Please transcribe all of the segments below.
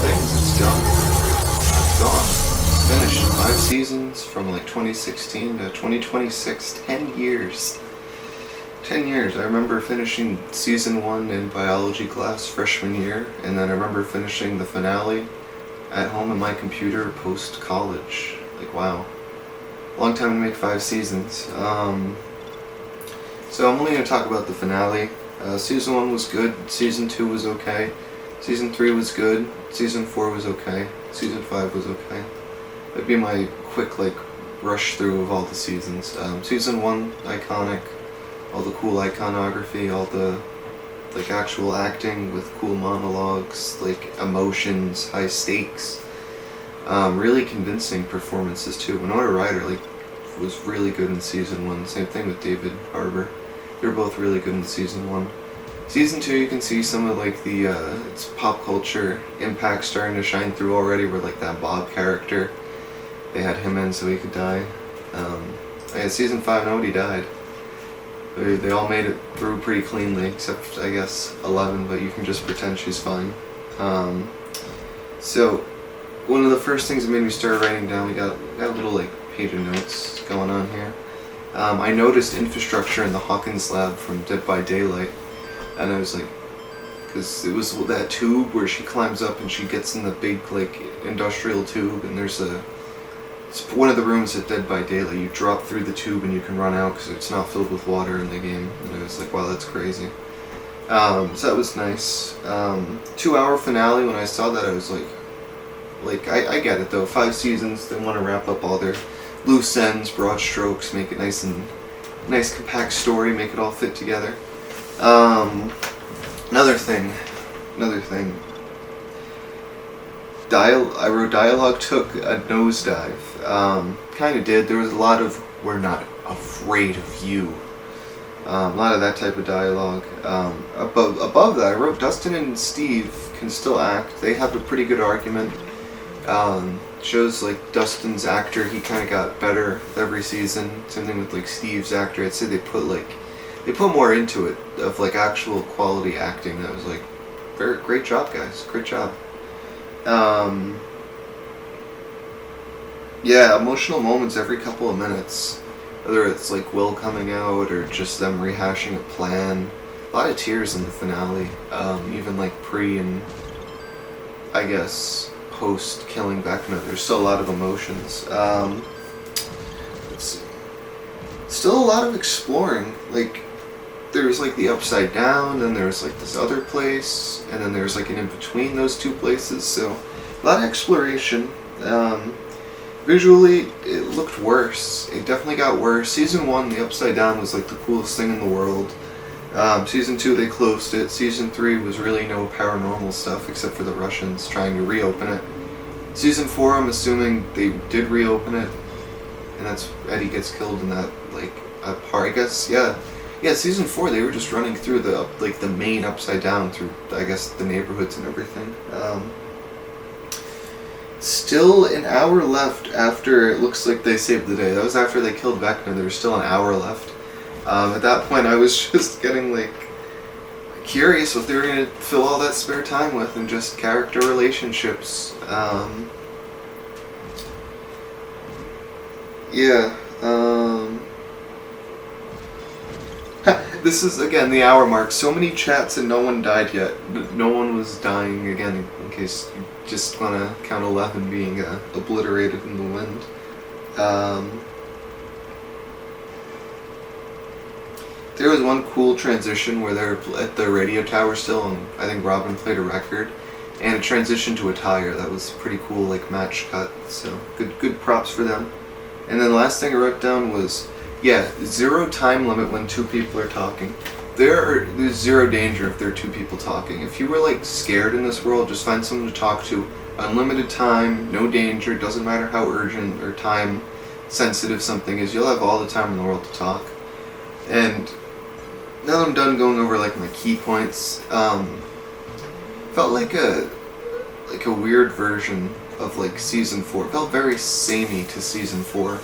Things. It's done. It's gone. Finished 5 seasons from like 2016 to 2026. 10 years. 10 years. I remember finishing season 1 in biology class freshman year, and then I remember finishing the finale at home on my computer post college. Like, wow. Long time to make 5 seasons. So I'm only going to talk about the finale. Season 1 was good, Season 2 was okay, Season 3 was good, Season 4 was okay, Season 5 was okay. That'd be my quick, like, rush through of all the seasons. Season 1, iconic, all the cool iconography, all the, like, actual acting with cool monologues, like, emotions, high stakes. Really convincing performances, too. Winona Ryder, like, was really good in Season 1. Same thing with David Harbour. They were both really good in Season 1. Season 2, you can see some of like the its pop culture impact starting to shine through already, where like that Bob character, they had him in so he could die. And Season 5, nobody died. They all made it through pretty cleanly, except I guess 11, but you can just pretend she's fine. So, one of the first things that made me start writing down, we got a little like page of notes going on here. I noticed infrastructure in the Hawkins lab from Dead by Daylight, and I was like, because it was that tube where she climbs up and she gets in the big like industrial tube, and it's one of the rooms at Dead by Daylight. You drop through the tube and you can run out because it's not filled with water in the game, and I was like, wow, that's crazy. So that was nice. 2-hour finale. When I saw that, I was like I get it though. 5 seasons, they want to wrap up all their loose ends, broad strokes, make it nice compact story, make it all fit together. Another thing. I wrote dialogue took a nosedive. Kind of did. There was a lot of "we're not afraid of you." A lot of that type of dialogue. Above that, I wrote Dustin and Steve can still act. They have a pretty good argument. Shows like Dustin's actor, he kind of got better every season. Same thing with like Steve's actor. I'd say they put more into it of like actual quality acting. That was like great job, guys. Great job. Yeah, emotional moments every couple of minutes. Whether it's like Will coming out or just them rehashing a plan. A lot of tears in the finale. Even like pre and I guess post killing Vecna, there's still a lot of emotions. Let's see. Still a lot of exploring. Like, there's like the Upside Down, and there's like this other place, and then there's like an in between those two places. So a lot of exploration. Visually, it looked worse. It definitely got worse. Season 1, the Upside Down was like the coolest thing in the world. Season 2, they closed it. Season 3 was really no paranormal stuff except for the Russians trying to reopen it. Season 4, I'm assuming they did reopen it, and that's Eddie gets killed in that like part. I guess yeah. Season 4, they were just running through the main Upside Down through I guess the neighborhoods and everything. Still an hour left after it looks like they saved the day. That was after they killed Vecna. There was still an hour left. At that point, I was just getting like curious what they were going to fill all that spare time with, and just character relationships. This is again the hour mark. So many chats and no one died yet. No one was dying again. In case you just want to count 11 being obliterated in the wind. There was one cool transition where they're at the radio tower still, and I think Robin played a record, and it transitioned to a tire. That was pretty cool, like match cut. So good props for them. And then the last thing I wrote down was, yeah, 0 time limit when 2 people are talking. There's 0 danger if there are 2 people talking. If you were like scared in this world, just find someone to talk to. Unlimited time, no danger. Doesn't matter how urgent or time sensitive something is. You'll have all the time in the world to talk. And now that I'm done going over like my key points, felt like a weird version of like season 4. It felt very samey to season 4.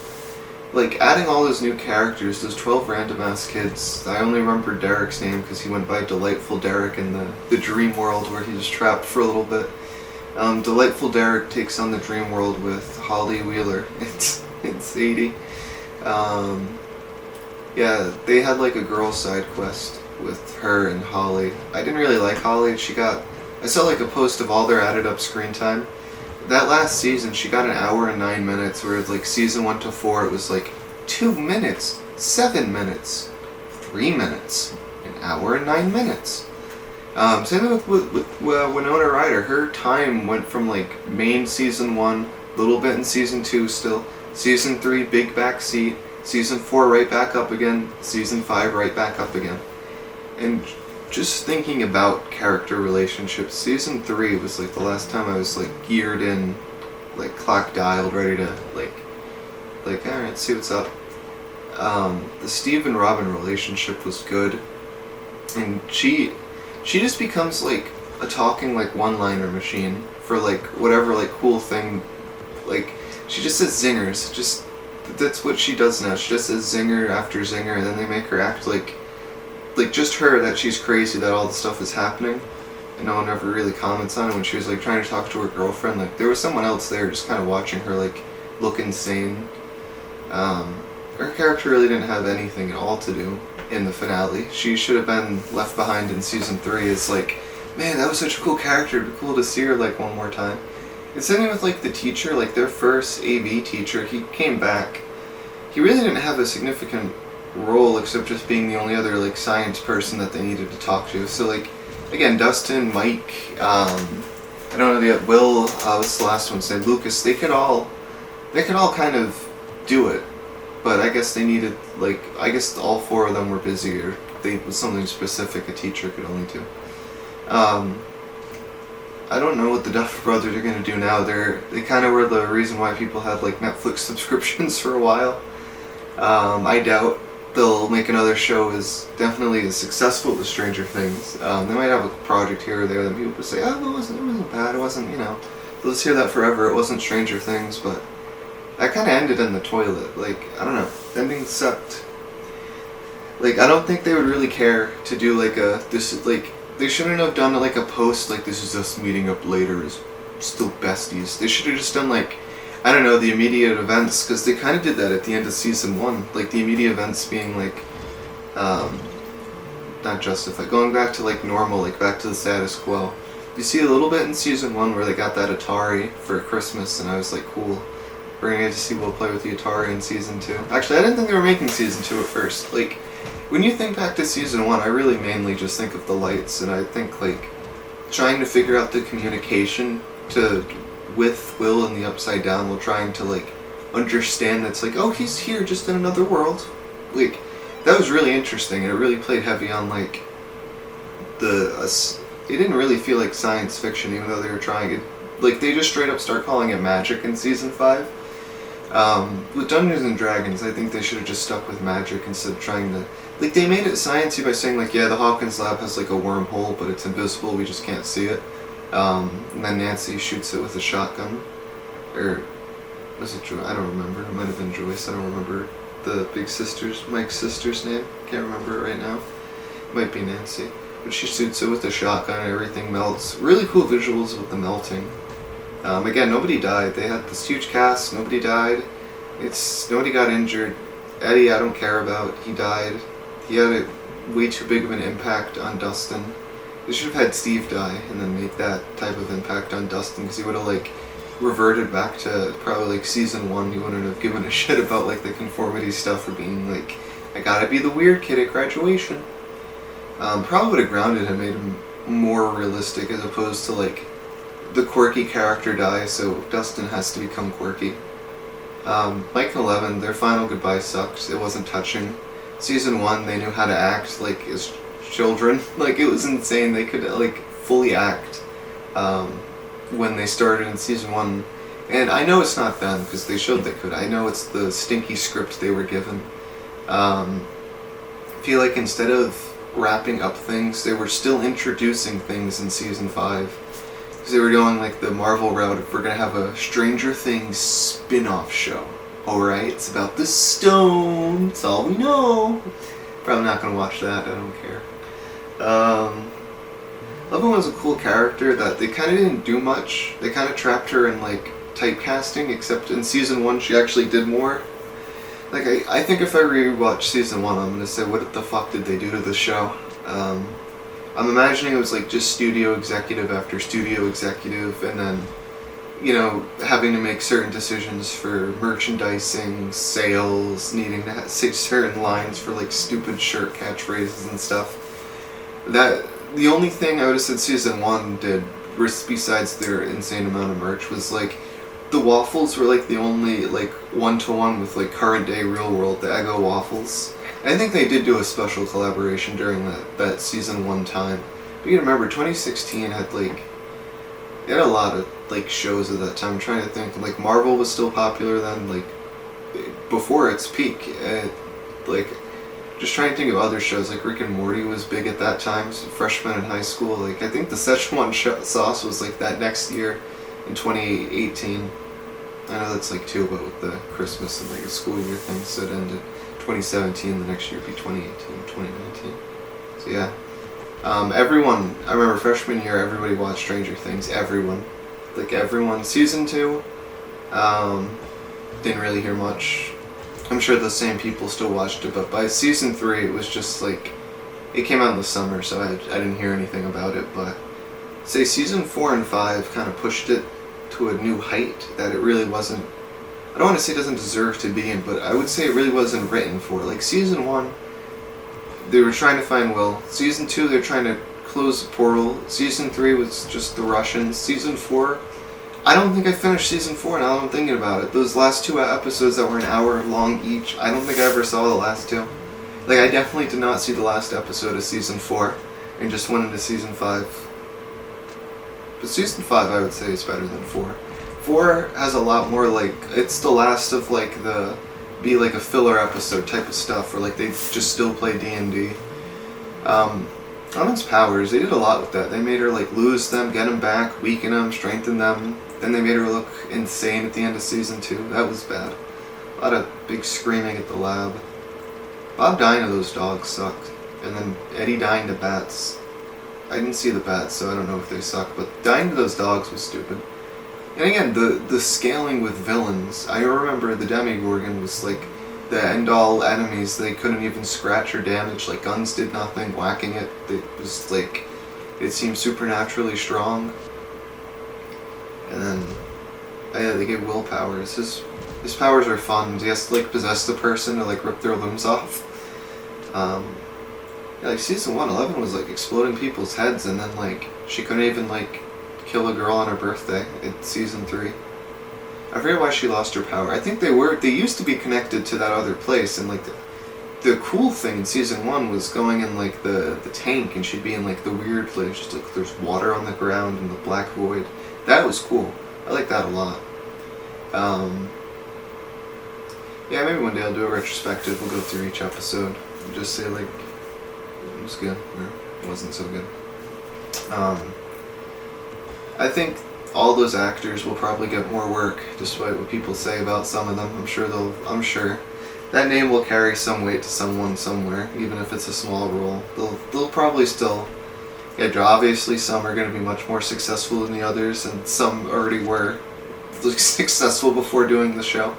Like adding all those new characters, those 12 random ass kids. I only remember Derek's name because he went by Delightful Derek in the dream world where he was trapped for a little bit. Delightful Derek takes on the dream world with Holly Wheeler. It's 80. Yeah, they had like a girl side quest with her and Holly. I didn't really like Holly. I saw like a post of all their added up screen time. That last season, she got an hour and 9 minutes, whereas like season 1 to 4, it was like 2 minutes, 7 minutes, 3 minutes, an hour and 9 minutes. Same with Winona Ryder. Her time went from like main season 1, little bit in season 2 still, season 3 big back seat, season 4 right back up again, season 5 right back up again. And just thinking about character relationships, season 3 was like the last time I was like geared in, like clock dialed, ready to like alright, see what's up. The Steve and Robin relationship was good, and she just becomes like a talking like one-liner machine for like whatever like cool thing, like she just says zingers. Just that's what she does now. She just says zinger after zinger, and then they make her act like just her, that she's crazy, that all the stuff is happening, and no one ever really comments on it. When she was like trying to talk to her girlfriend, like there was someone else there just kind of watching her like look insane. Her character really didn't have anything at all to do in the finale. She should have been left behind in season 3. It's like, man, that was such a cool character. It'd be cool to see her like one more time. It's something with like the teacher, like their first AB teacher. He came back. He really didn't have a significant role except just being the only other like science person that they needed to talk to. So like again, Dustin, Mike, I don't know the Will, what's the last one said, Lucas, they could all kind of do it, but I guess they needed like, I guess all 4 of them were busy, or it was something specific a teacher could only do. I don't know what the Duffer Brothers are gonna do now. They kind of were the reason why people had like Netflix subscriptions for a while. I doubt they'll make another show as definitely as successful as Stranger Things. They might have a project here or there that people would say, oh, it wasn't bad, it wasn't, let's hear that forever, it wasn't Stranger Things, but that kind of ended in the toilet. Like, I don't know, ending sucked. Like, I don't think they would really care to do like they shouldn't have done like a post like, this is us meeting up later as still besties. They should have just done like, I don't know, the immediate events, because they kind of did that at the end of season 1. Like, the immediate events being, like, not justified. Going back to, like, normal, like, back to the status quo. You see a little bit in season 1 where they got that Atari for Christmas, and I was like, cool. We're gonna get to see Will play with the Atari in season 2. Actually, I didn't think they were making season 2 at first. Like, when you think back to season 1, I really mainly just think of the lights, and I think, like, trying to figure out the communication with Will in the Upside Down, while trying to like understand that's like, oh, he's here just in another world. Like, that was really interesting, and it really played heavy on like it didn't really feel like science fiction, even though they were trying it. Like, they just straight up start calling it magic in season 5. With Dungeons and Dragons, I think they should have just stuck with magic instead of trying to, like, they made it sciencey by saying like, yeah, the Hawkins lab has like a wormhole, but it's invisible, we just can't see it. And then Nancy shoots it with a shotgun. Or was it Joyce? I don't remember. It might have been Joyce. I don't remember the big sister's, Mike's sister's name. Can't remember it right now. It might be Nancy. But she shoots it with a shotgun and everything melts. Really cool visuals with the melting. Again, nobody died. They had this huge cast. Nobody died. Nobody got injured. Eddie, I don't care about. He died. He had a way too big of an impact on Dustin. They should have had Steve die and then make that type of impact on Dustin, because he would have like reverted back to probably like season 1. He wouldn't have given a shit about like the conformity stuff, or being like, I gotta be the weird kid at graduation. Probably would have grounded him, made him more realistic, as opposed to like the quirky character die, so Dustin has to become quirky. Mike and Eleven, their final goodbye sucked. It wasn't touching. Season 1, they knew how to act like as children. Like, it was insane. They could like fully act when they started in season 1, and I know it's not them because they showed they could. I know it's the stinky script they were given. I feel like instead of wrapping up things, they were still introducing things in season 5, because they were going like the Marvel route. If we're gonna have a Stranger Things spin-off show, alright, it's about the stone, that's all we know. Probably not gonna watch that, I don't care. Eleven was a cool character that they kind of didn't do much. They kind of trapped her in like typecasting, except in season 1 she actually did more. Like I think if I rewatch season 1, I'm gonna say, what the fuck did they do to the show? I'm imagining it was like just studio executive after studio executive, and then, you know, having to make certain decisions for merchandising, sales, needing to say certain lines for like stupid shirt catchphrases and stuff. That the only thing I would have said season 1 did, besides their insane amount of merch, was like the waffles were like the only like one-to-one with like current day real world, the Eggo waffles. I think they did do a special collaboration during that season 1 time. But you remember 2016 had like, it had a lot of like shows at that time. I'm trying to think, like Marvel was still popular then, like before its peak. Like just trying to think of other shows, like Rick and Morty was big at that time. So freshman in high school, like I think the Szechuan sauce was like that next year in 2018. I know that's like 2, but with the Christmas and like a school year thing, so it ended 2017. The next year would be 2018, 2019. So yeah. Everyone, I remember freshman year, everybody watched Stranger Things. Everyone. Like everyone. Season 2, didn't really hear much. I'm sure the same people still watched it, but by season 3 it was just like, it came out in the summer, so I didn't hear anything about it, but say season 4 and 5 kind of pushed it to a new height that it really wasn't, I don't want to say it doesn't deserve to be in, but I would say it really wasn't written for. Like season 1, they were trying to find Will. Season 2, they're trying to close the portal. Season 3 was just the Russians. Season 4, I don't think I finished season 4 now that I'm thinking about it. Those last 2 episodes that were an hour long each, I don't think I ever saw the last 2. Like I definitely did not see the last episode of season 4 and just went into season 5. But season 5 I would say is better than 4. 4 has a lot more like, it's the last of like the, be like a filler episode type of stuff, where like they just still play D&D. Eleven's powers, they did a lot with that. They made her like lose them, get them back, weaken them, strengthen them. Then they made her look insane at the end of season 2. That was bad. A lot of big screaming at the lab. Bob dying to those dogs sucked. And then Eddie dying to bats. I didn't see the bats, so I don't know if they suck, but dying to those dogs was stupid. And again, the scaling with villains. I remember the Demigorgon was like the end-all enemies. They couldn't even scratch or damage. Like guns did nothing. Whacking it was like, it seemed supernaturally strong. And then, yeah, they gave Will powers. His powers are fun. He has to like possess the person to like rip their limbs off. Yeah, like season 1, 11 was like exploding people's heads, and then like she couldn't even like kill a girl on her birthday in season 3. I forget why she lost her power. I think they used to be connected to that other place, and like the cool thing in season 1 was going in like the tank, and she'd be in like the weird place, just like there's water on the ground and the black void. That was cool. I like that a lot. Yeah, maybe one day I'll do a retrospective. We'll go through each episode and just say like, it was good or it wasn't so good. I think all those actors will probably get more work, despite what people say about some of them. I'm sure that name will carry some weight to someone somewhere, even if it's a small role. They'll probably still get jobs. Obviously, some are going to be much more successful than the others, and some already were successful before doing the show.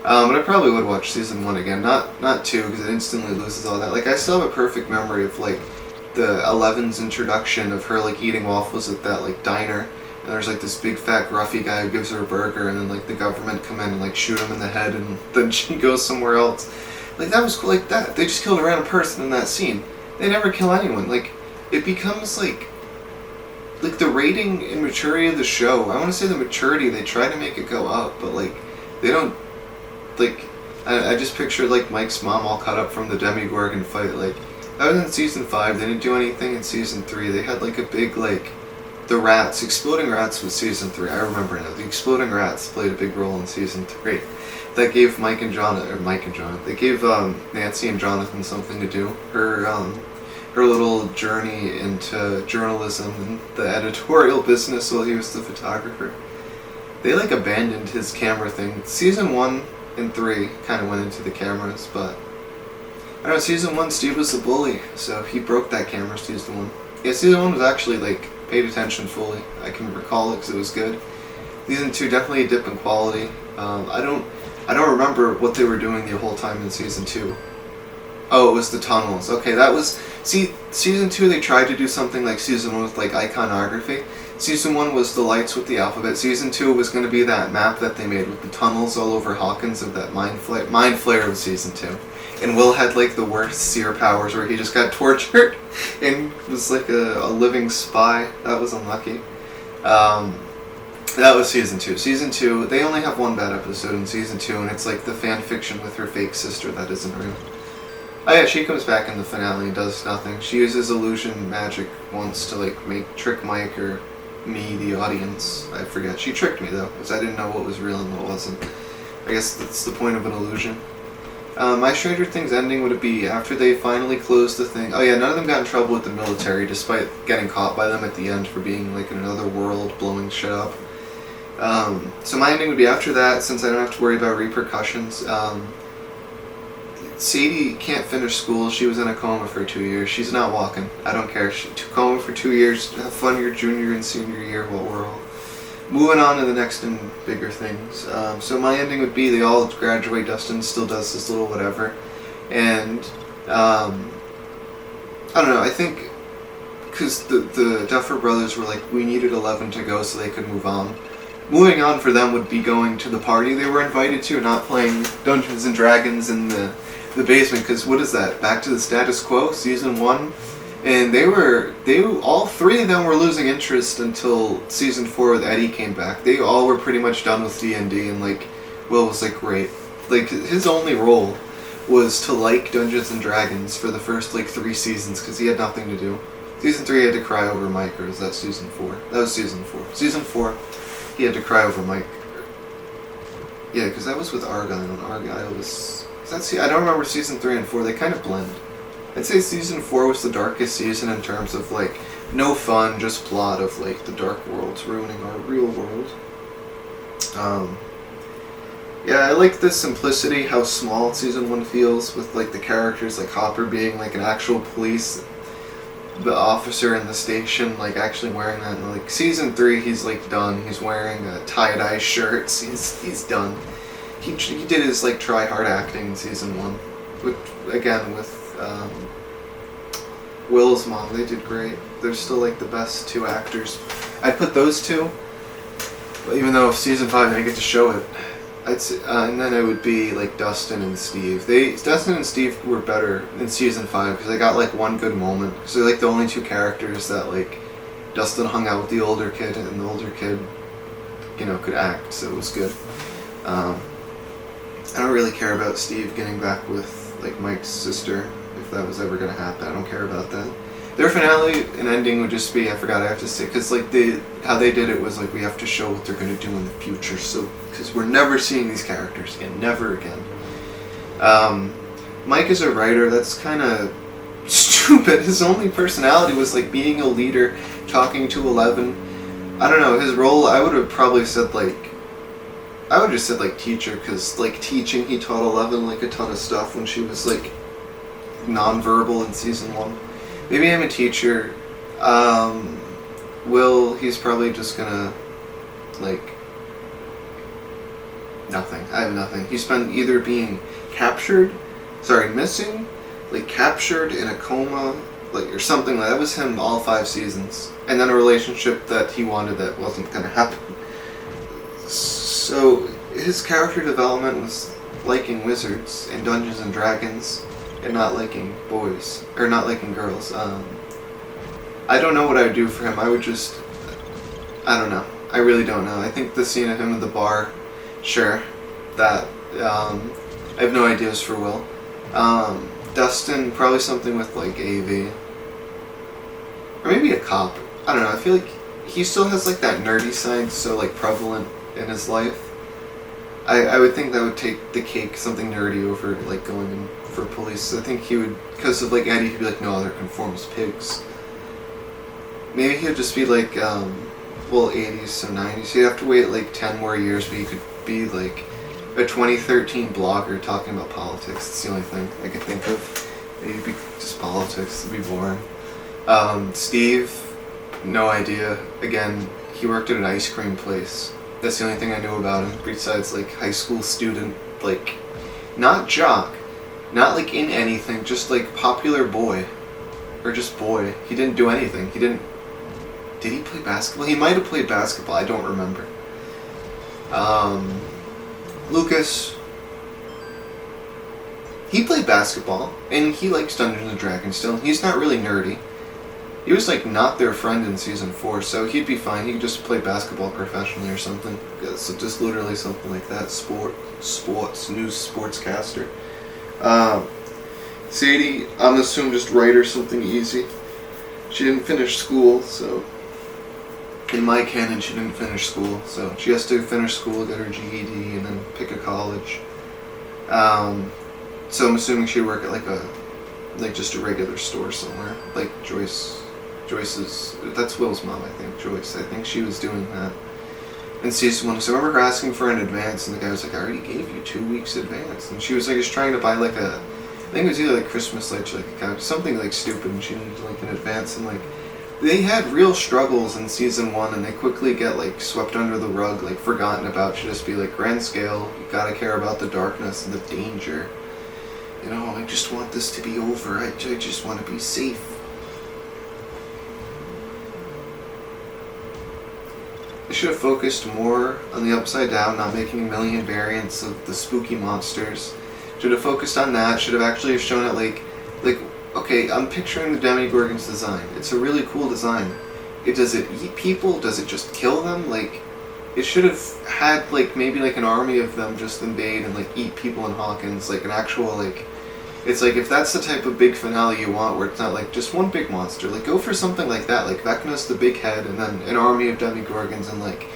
But I probably would watch season 1 again, not 2, because it instantly loses all that. Like, I still have a perfect memory of like the 11's introduction of her like eating waffles at that like diner, and there's like this big fat gruffy guy who gives her a burger, and then like the government come in and like shoot him in the head, and then she goes somewhere else. Like, that was cool. Like that, they just killed a random person in that scene. They never kill anyone. Like, it becomes like the rating and maturity of the show. I want to say the maturity, they try to make it go up, but like they don't. Like, I just pictured like Mike's mom all cut up from the Demigorgon fight. Like, that was in season 5. They didn't do anything in season 3. They had like a big like, the rats, exploding rats was season 3. I remember now. The exploding rats played a big role in season 3. That gave They gave Nancy and Jonathan something to do. Her little journey into journalism and the editorial business while he was the photographer. They like abandoned his camera thing. Season 1 and 3 kind of went into the cameras, but I don't know, season 1 Steve was the bully, so he broke that camera season 1. Yeah, season 1 was actually, like, paid attention fully. I can recall it because it was good. Season 2, definitely a dip in quality. I don't remember what they were doing the whole time in season 2. Oh, it was the tunnels. Okay, that was... See, season 2 they tried to do something like season 1 with, like, iconography. Season 1 was the lights with the alphabet. Season 2 was going to be that map that they made with the tunnels all over Hawkins of that Mind Flayer. Mind Flayer was season 2. And Will had, like, the worst seer powers where he just got tortured and was, like, a living spy. That was unlucky. That was season 2. Season 2, they only have one bad episode in season 2, and it's, like, the fan fiction with her fake sister that isn't real. Oh yeah, she comes back in the finale and does nothing. She uses illusion magic once to, like, trick Mike or me, the audience. I forget. She tricked me, though, because I didn't know what was real and what wasn't. I guess that's the point of an illusion. My Stranger Things ending would be after they finally closed the thing. Oh yeah, none of them got in trouble with the military, despite getting caught by them at the end for being, like, in another world, blowing shit up. So my ending would be after that, since I don't have to worry about repercussions. Sadie can't finish school. She was in a coma for 2 years. She's not walking. I don't care. She coma for 2 years. Have fun your junior and senior year while we're all moving on to the next and bigger things. So my ending would be they all graduate. Dustin still does this little whatever. And I don't know. I think because the Duffer Brothers were like, we needed 11 to go so they could move on. Moving on for them would be going to the party they were invited to, not playing Dungeons and Dragons in the basement, because what is that? Back to the Status Quo, season 1? And all three of them were losing interest until season 4 with Eddie came back. They all were pretty much done with D&D, and, like, Will was like, great. Like, his only role was to like Dungeons and Dragons for the first, like, 3 seasons, because he had nothing to do. Season 3 he had to cry over Mike, or was that season 4? That was season 4. Season 4, he had to cry over Mike. Yeah, because that was with Argyle, and Argyle was... I don't remember season 3 and 4. They kind of blend. I'd say season 4 was the darkest season in terms of, like, no fun, just plot of, like, the dark worlds ruining our real world. Yeah, I like the simplicity, how small season 1 feels with, like, the characters, like Hopper being, like, an actual police, the officer in the station, like, actually wearing that. And, like, season 3, he's, like, done. He's wearing tie-dye shirts. He's done. He did his, like, try-hard acting in season 1. With Will's mom. They did great. They're still, like, the best 2 actors. I'd put those 2, even though season 5 I didn't get to show it. And then it would be, like, Dustin and Steve. Dustin and Steve were better in season 5 because they got, like, one good moment. Because they're, like, the only 2 characters that, like, Dustin hung out with the older kid, and the older kid, you know, could act, so it was good. I don't really care about Steve getting back with, like, Mike's sister, if that was ever going to happen. I don't care about that. Their finale and ending would just be, I have to say, because, like, how they did it was, like, we have to show what they're going to do in the future, so, because we're never seeing these characters again, never again. Mike is a writer, that's kind of stupid. His only personality was, like, being a leader, talking to 11. I don't know, his role, I would have probably said, like, just said, like, teacher, because, like, teaching, he taught 11, like, a ton of stuff when she was, like, non-verbal in season 1. Maybe I'm a teacher. Will, he's probably just gonna, like, nothing. I have nothing. He's been either being missing, like, captured in a coma, like, or something. That was him all 5 seasons. And then a relationship that he wanted that wasn't gonna happen. So, his character development was liking wizards and Dungeons and Dragons and not liking boys, or not liking girls. I don't know what I would do for him. I would just, I don't know. I really don't know. I think the scene of him at the bar, sure, that, I have no ideas for Will. Dustin, probably something with, like, AV. Or maybe a cop. I don't know. I feel like he still has, like, that nerdy side so, like, prevalent in his life. I would think that would take the cake, something nerdy, over, like, going in for police. I think he would, because of, like, Eddie, he'd be like, no, they're conformist pigs. Maybe he would just be like, 80s, so 90s. He'd have to wait, like, 10 more years, but he could be, like, a 2013 blogger talking about politics. It's the only thing I could think of. It'd be just politics. It'd be boring. Steve, no idea. Again, he worked at an ice cream place. That's the only thing I knew about him, besides, like, high school student, like, not jock, not, like, in anything, just, like, popular boy. Or just boy. He didn't do anything. Did he play basketball? He might have played basketball, I don't remember. Lucas, he played basketball, and he likes Dungeons and Dragons still. He's not really nerdy. He was, like, not their friend in Season 4, so he'd be fine. He could just play basketball professionally or something. So just literally something like that. News sportscaster. Sadie, I'm assuming just write her something easy. She didn't finish school, so... In my canon, she didn't finish school, so she has to finish school, get her GED, and then pick a college. So I'm assuming she'd work at, like just a regular store somewhere. Like Joyce's, that's Will's mom, I think, Joyce. I think she was doing that in Season 1. So I remember her asking for an advance, and the guy was like, I already gave you 2 weeks advance. And she was like just trying to buy like I think it was either like Christmas lights or like a couch, something like stupid, and she needed like an advance. And like, they had real struggles in Season 1, and they quickly get like swept under the rug, like forgotten about. Should just be like, grand scale, you gotta care about the darkness and the danger. You know, I just want this to be over. I just want to be safe. They should have focused more on the Upside Down, not making a million variants of the spooky monsters. Should have focused on that. Should have actually shown it like, okay, I'm picturing the Demogorgon's design. It's a really cool design. Does it eat people? Does it just kill them? Like, it should have had like maybe like an army of them just invade and like eat people in Hawkins, like an actual like. It's like, if that's the type of big finale you want, where it's not like just one big monster, like go for something like that, like Vecna's the big head, and then an army of Demogorgons, and like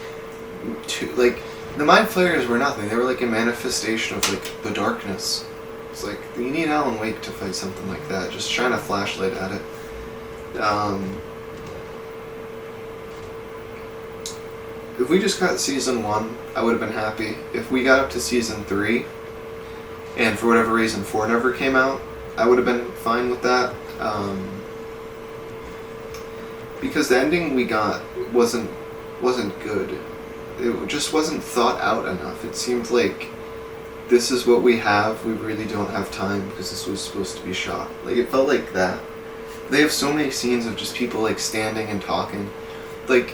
the Mind Flayers were nothing. They were like a manifestation of like the darkness. It's like, you need Alan Wake to fight something like that. Just shine a flashlight at it. If we just got Season 1, I would have been happy. If we got up to Season 3, and for whatever reason 4 never came out, I would have been fine with that. Because the ending we got wasn't good. It just wasn't thought out enough. It seemed like, this is what we have, we really don't have time because this was supposed to be shot. Like, it felt like that. They have so many scenes of just people like standing and talking. Like,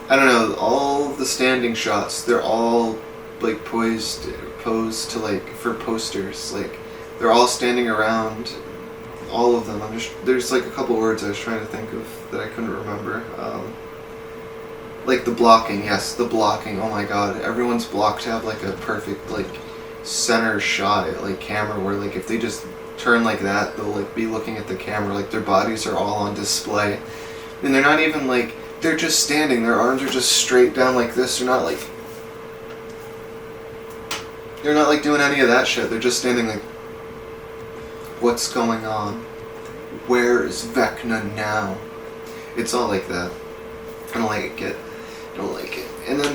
I don't know, all the standing shots, they're all like posed to like for posters. Like, they're all standing around, all of them. There's like a couple words I was trying to think of that I couldn't remember. Like the blocking, yes, the blocking. Oh my god, everyone's blocked to have like a perfect like center shot at like camera where like if they just turn like that, they'll like be looking at the camera, like their bodies are all on display. And they're not even like, they're just standing, their arms are just straight down like this. They're not like doing any of that shit. They're just standing like, what's going on? Where is Vecna now? It's all like that. I don't like it. And then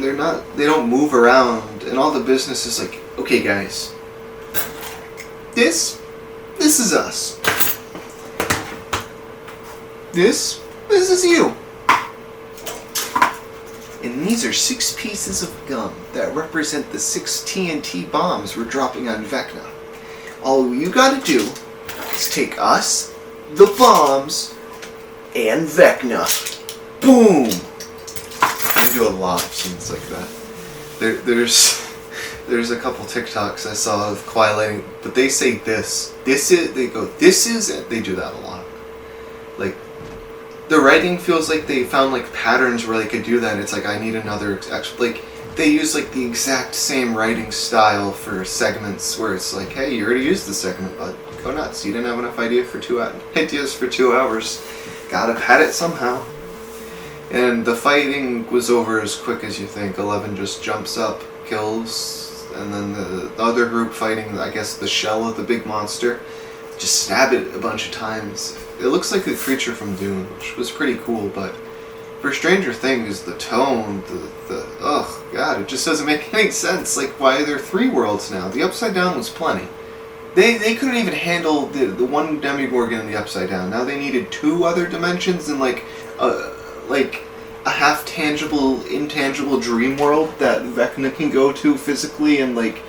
they don't move around, and all the business is like, okay guys, this is us. This is you. And these are 6 pieces of gum that represent the 6 TNT bombs we're dropping on Vecna. All you gotta do is take us, the bombs, and Vecna. Boom! I do a lot of scenes like that. There's a couple TikToks I saw of Twilight, but they say this is, they go, this is, they do that a lot. Like, the writing feels like they found like patterns where they could do that. It's like, I need another, like, they use like the exact same writing style for segments where it's like, hey, you already used the segment, but go nuts. You didn't have enough ideas for 2 hours. Gotta pad it somehow. And the fighting was over as quick as you think. 11 just jumps up, kills, and then the other group fighting, I guess, the shell of the big monster, just stab it a bunch of times. It looks like a creature from Dune, which was pretty cool, but for Stranger Things, the tone, oh god, it just doesn't make any sense. Like, why are there 3 worlds now? The Upside Down was plenty. They couldn't even handle the one Demogorgon in the Upside Down. Now they needed 2 other dimensions and like a half tangible, intangible dream world that Vecna can go to physically and like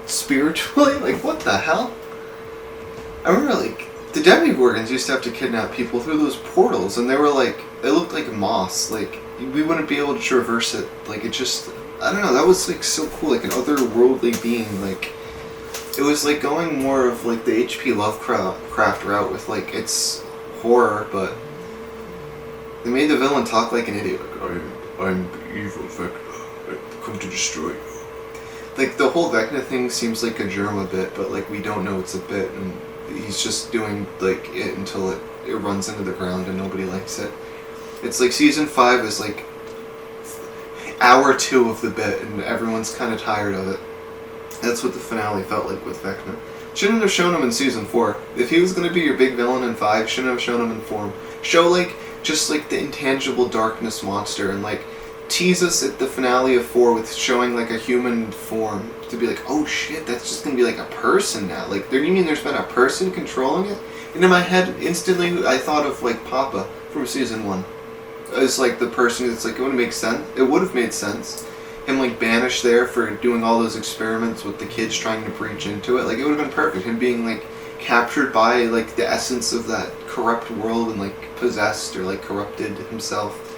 spiritually. Like what the hell? I remember like the Demogorgons used to have to kidnap people through those portals, and they looked like moss. Like we wouldn't be able to traverse it. Like it just, I don't know. That was like so cool. Like an otherworldly being. Like it was like going more of like the H.P. Lovecraft route with like it's horror, but they made the villain talk like an idiot. Like I'm evil Vecna. I've come to destroy you. Like the whole Vecna thing seems like a germ a bit, but like we don't know it's a bit, and he's just doing like it until it runs into the ground and nobody likes it. It's like season 5 is like hour 2 of the bit and everyone's kind of tired of it. That's what the finale felt like with Vecna. Shouldn't have shown him in season 4. If he was going to be your big villain in 5, shouldn't have shown him in form. Show like just like the intangible darkness monster and like tease us at the finale of 4 with showing like a human form to be like, oh shit, that's just gonna be like a person now. Like, you mean there's been a person controlling it? And in my head, instantly, I thought of like Papa from season 1 as like the person that's like, it would make sense. It would have made sense. Him like banished there for doing all those experiments with the kids trying to breach into it. Like it would have been perfect. Him being like captured by like the essence of that corrupt world and like possessed or like corrupted himself.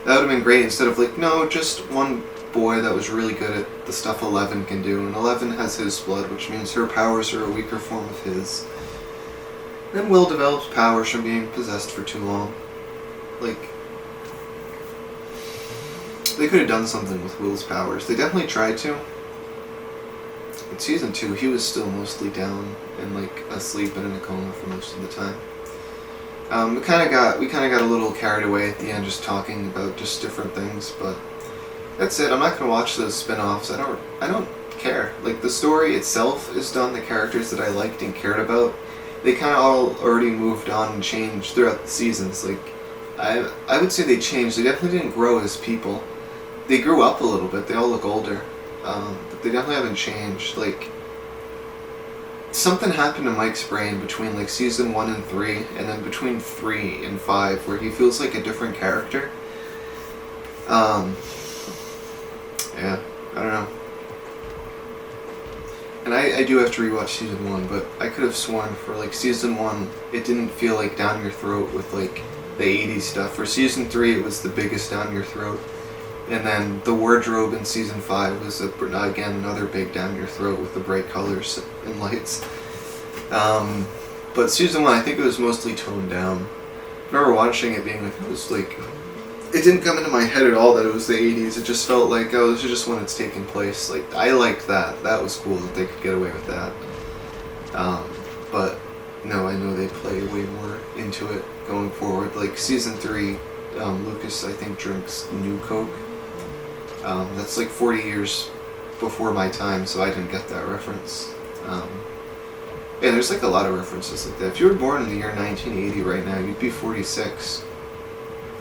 That would have been great instead of like, no, just one boy that was really good at the stuff 11 can do, and 11 has his blood, which means her powers are a weaker form of his. Then Will develops powers from being possessed for too long. Like, they could have done something with Will's powers. They definitely tried to. In season 2, he was still mostly down and like asleep and in a coma for most of the time. We kind of got a little carried away at the end, just talking about just different things. But that's it. I'm not gonna watch those spin-offs. I don't care. Like the story itself is done. The characters that I liked and cared about, they kind of all already moved on and changed throughout the seasons. Like I would say they changed. They definitely didn't grow as people. They grew up a little bit. They all look older, but they definitely haven't changed. Like something happened to Mike's brain between like season 1 and 3, and then between 3 and 5, where he feels like a different character. Yeah, I don't know. And I do have to rewatch season 1, but I could have sworn for like season 1, it didn't feel like down your throat with like the 80s stuff. For season 3, it was the biggest down your throat. And then the wardrobe in season 5 was again another big down your throat with the bright colors and lights. But season 1, I think it was mostly toned down. I remember watching it being like, it was like, it didn't come into my head at all that it was the 80s. It just felt like, oh, this is just when it's taking place. Like, I liked that. That was cool that they could get away with that. But no, I know they play way more into it going forward. Like season 3, Lucas, I think, drinks New Coke. That's like 40 years before my time, so I didn't get that reference. Yeah, there's like a lot of references like that. If you were born in the year 1980 right now, you'd be 46.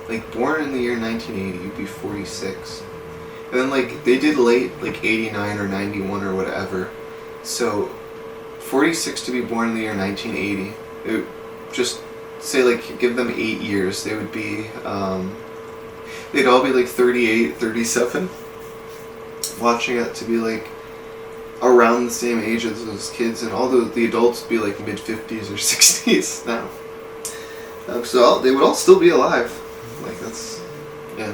Like, born in the year 1980, you'd be 46. And then, like, they did late, like, 89 or 91 or whatever. So, 46 to be born in the year 1980, it would just say, like, give them 8 years. They would be, they'd all be, like, 38, 37. Watching it to be, like, around the same age as those kids. And all the adults would be, like, mid-50s or 60s now. So, they would all still be alive. Like, that's, yeah.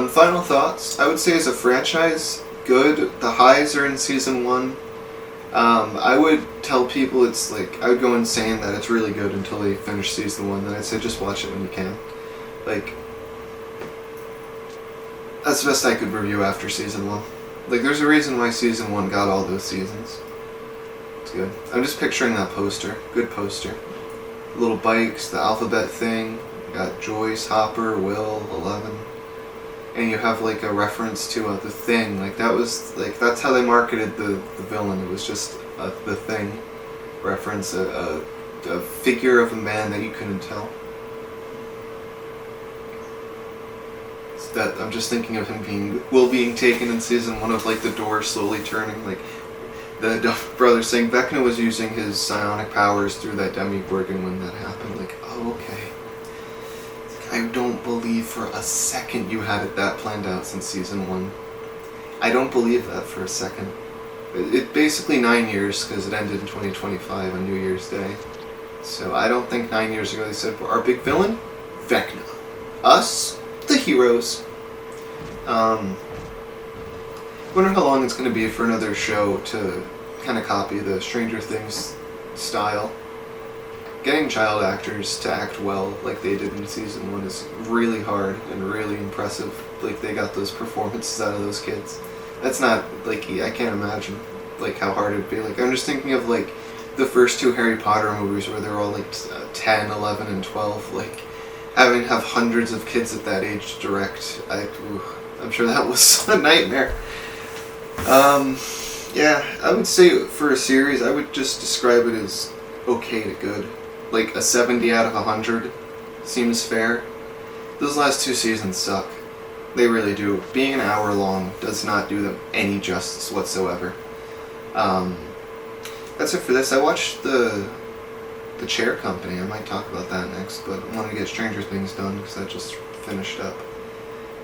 Final thoughts. I would say as a franchise, good. The highs are in season 1. I would tell people it's like, I would go insane that it's really good until they finish season 1. Then I'd say just watch it when you can. Like, that's the best I could review after season 1. Like, there's a reason why season 1 got all those seasons. It's good. I'm just picturing that poster. Good poster. Little bikes, the alphabet thing. You got Joyce, Hopper, Will, 11. And you have like a reference to the Thing. Like that was like, that's how they marketed the villain. It was just the Thing reference, a figure of a man that you couldn't tell. So that I'm just thinking of him being taken in season 1 of like the door slowly turning, like the Duff brothers saying Vecna was using his psionic powers through that Demogorgon when that happened. Like, oh, okay. I don't believe for a second you had it that planned out since season 1. I don't believe that for a second. It basically 9 years because it ended in 2025 on New Year's Day. So I don't think 9 years ago they said, our big villain? Vecna. Us? The heroes. Wonder how long it's going to be for another show to kind of copy the Stranger Things style. Getting child actors to act well like they did in season 1 is really hard and really impressive. Like, they got those performances out of those kids. That's not, like, I can't imagine, like, how hard it'd be. Like, I'm just thinking of, like, the first 2 Harry Potter movies where they're all, like, 10, 11, and 12. Like, having to have hundreds of kids at that age to direct, I'm sure that was a nightmare. Yeah, I would say for a series, I would just describe it as okay to good. Like, a 70 out of 100 seems fair. Those last 2 seasons suck. They really do. Being an hour long does not do them any justice whatsoever. That's it for this. I watched the Chair Company. I might talk about that next, but I wanted to get Stranger Things done because that just finished up.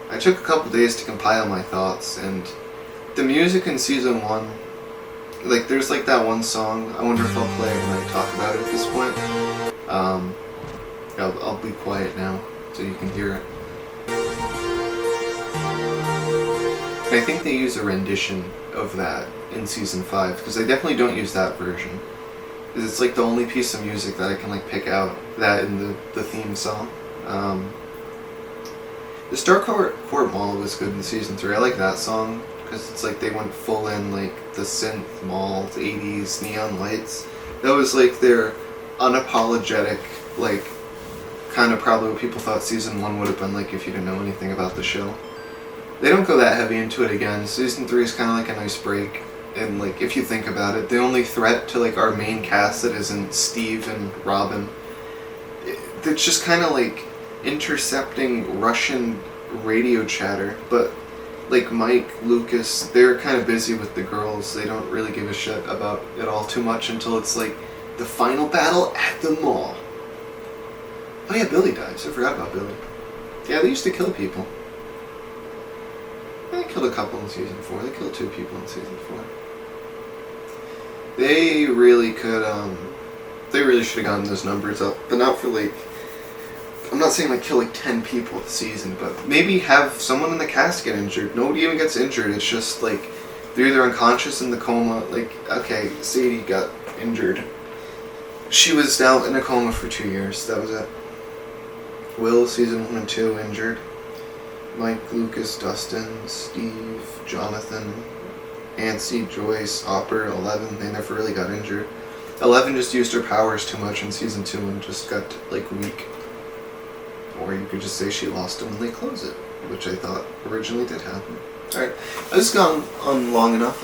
I took a couple days to compile my thoughts, and the music in season 1, like, there's like that one song, I wonder if I'll play it when I talk about it at this point. I'll be quiet now so you can hear it. And I think they use a rendition of that in season 5, because they definitely don't use that version. Because it's like the only piece of music that I can like pick out, that in the theme song. The Starcourt Mall was good in season 3. I like that song because it's like they went full in like the synth mall, the 80s neon lights. That was like their unapologetic, like, kind of probably what people thought season 1 would have been like if you didn't know anything about the show. They don't go that heavy into it again. Season 3 is kind of like a nice break. And like, if you think about it, the only threat to like our main cast that isn't Steve and Robin, it's just kind of like intercepting Russian radio chatter. But like Mike, Lucas, they're kind of busy with the girls. They don't really give a shit about it all too much until it's like the final battle at the mall. Oh yeah, Billy dies. I forgot about Billy. Yeah, they used to kill people. They killed a couple in season 4. They killed 2 people in season 4. They really could, they really should have gotten those numbers up, but not for like, I'm not saying like kill like 10 people this season, but maybe have someone in the cast get injured. Nobody even gets injured. It's just like they're either unconscious in the coma. Like, okay, Sadie got injured. She was out in a coma for 2 years. That was it. Will, season 1 and 2, injured. Mike, Lucas, Dustin, Steve, Jonathan, Nancy, Joyce, Opper, 11, they never really got injured. 11 just used her powers too much in season 2 and just got like weak. Or you could just say she lost them when they close it, which I thought originally did happen. Alright, I've just gone on long enough.